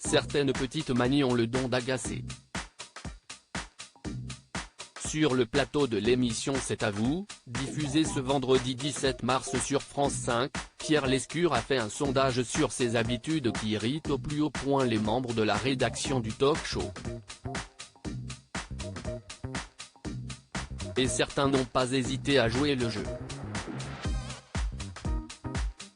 certaines petites manies ont le don d'agacer. Sur le plateau de l'émission C'est à vous, diffusée ce vendredi 17 mars sur France 5, Pierre Lescure a fait un sondage sur ses habitudes qui irritent au plus haut point les membres de la rédaction du talk-show. Et certains n'ont pas hésité à jouer le jeu.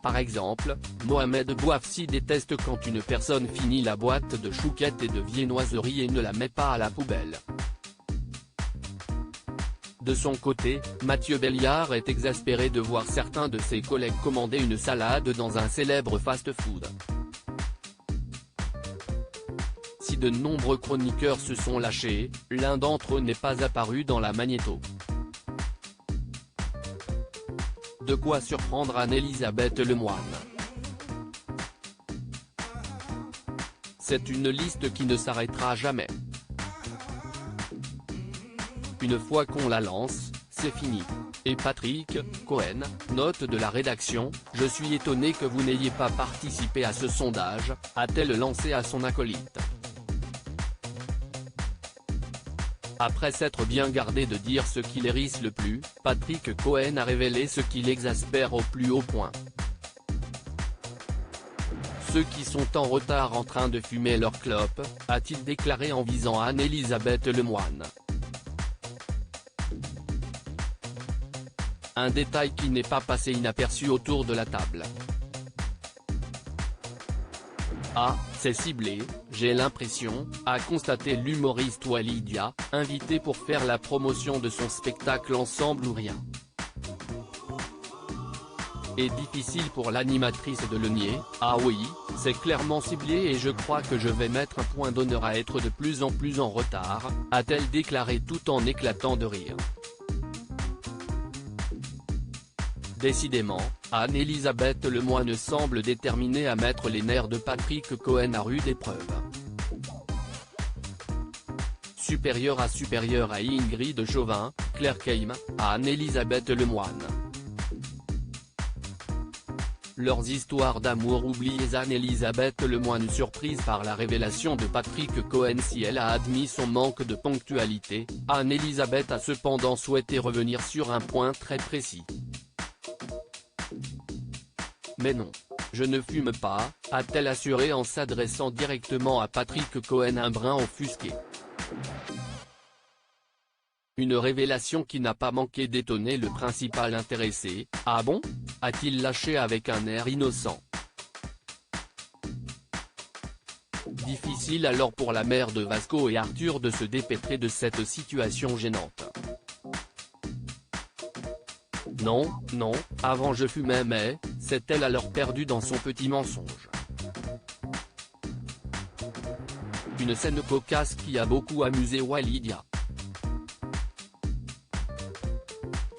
Par exemple, Mohamed Bouafsi déteste quand une personne finit la boîte de chouquettes et de viennoiseries et ne la met pas à la poubelle. De son côté, Mathieu Belliard est exaspéré de voir certains de ses collègues commander une salade dans un célèbre fast-food. Si de nombreux chroniqueurs se sont lâchés, l'un d'entre eux n'est pas apparu dans la magnéto. De quoi surprendre Anne-Elisabeth Lemoine. C'est une liste qui ne s'arrêtera jamais. Une fois qu'on la lance, c'est fini. Et Patrick Cohen, note de la rédaction, « Je suis étonné que vous n'ayez pas participé à ce sondage », a-t-elle lancé à son acolyte. Après s'être bien gardé de dire ce qui l'hérisse le plus, Patrick Cohen a révélé ce qui l'exaspère au plus haut point. Ceux qui sont en retard en train de fumer leur clope, a-t-il déclaré en visant Anne-Elisabeth Lemoine. Un détail qui n'est pas passé inaperçu autour de la table. Ah, c'est ciblé, j'ai l'impression, a constaté l'humoriste Walidia, invité pour faire la promotion de son spectacle Ensemble ou Rien. Et difficile pour l'animatrice de le nier, ah oui, c'est clairement ciblé et je crois que je vais mettre un point d'honneur à être de plus en plus en retard, a-t-elle déclaré tout en éclatant de rire. Décidément, Anne-Elisabeth Lemoine semble déterminée à mettre les nerfs de Patrick Cohen à rude épreuve. Supérieure à Ingrid Chauvin, Claire Keim, à Anne-Elisabeth Lemoine. Leurs histoires d'amour oubliées. Anne-Elisabeth Lemoine surprise par la révélation de Patrick Cohen. Si elle a admis son manque de ponctualité, Anne-Elisabeth a cependant souhaité revenir sur un point très précis. Mais non, je ne fume pas, a-t-elle assuré en s'adressant directement à Patrick Cohen un brin offusqué. Une révélation qui n'a pas manqué d'étonner le principal intéressé. Ah bon, a-t-il lâché avec un air innocent. Difficile alors pour la mère de Vasco et Arthur de se dépêtrer de cette situation gênante. Non, avant je fumais mais, s'est-elle alors perdue dans son petit mensonge. Une scène cocasse qui a beaucoup amusé Walidia.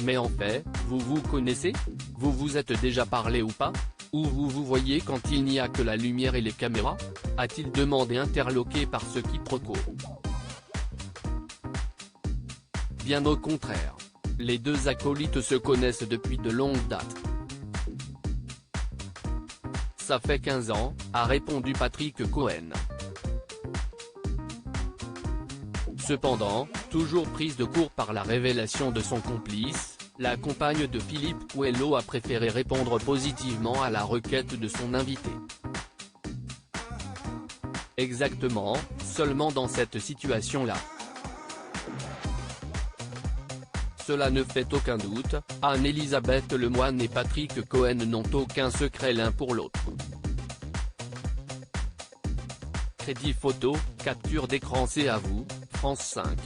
Mais en fait, vous vous connaissez? Vous vous êtes déjà parlé ou pas? Où vous vous voyez quand il n'y a que la lumière et les caméras? A-t-il demandé interloqué par ce quiproquo. Bien au contraire. Les deux acolytes se connaissent depuis de longues dates. Ça fait 15 ans, a répondu Patrick Cohen. Cependant, toujours prise de court par la révélation de son complice, la compagne de Philippe Coelho a préféré répondre positivement à la requête de son invité. Exactement, seulement dans cette situation-là. Cela ne fait aucun doute, Anne-Elisabeth Lemoine et Patrick Cohen n'ont aucun secret l'un pour l'autre. Crédit photo, capture d'écran. C'est à vous, France 5.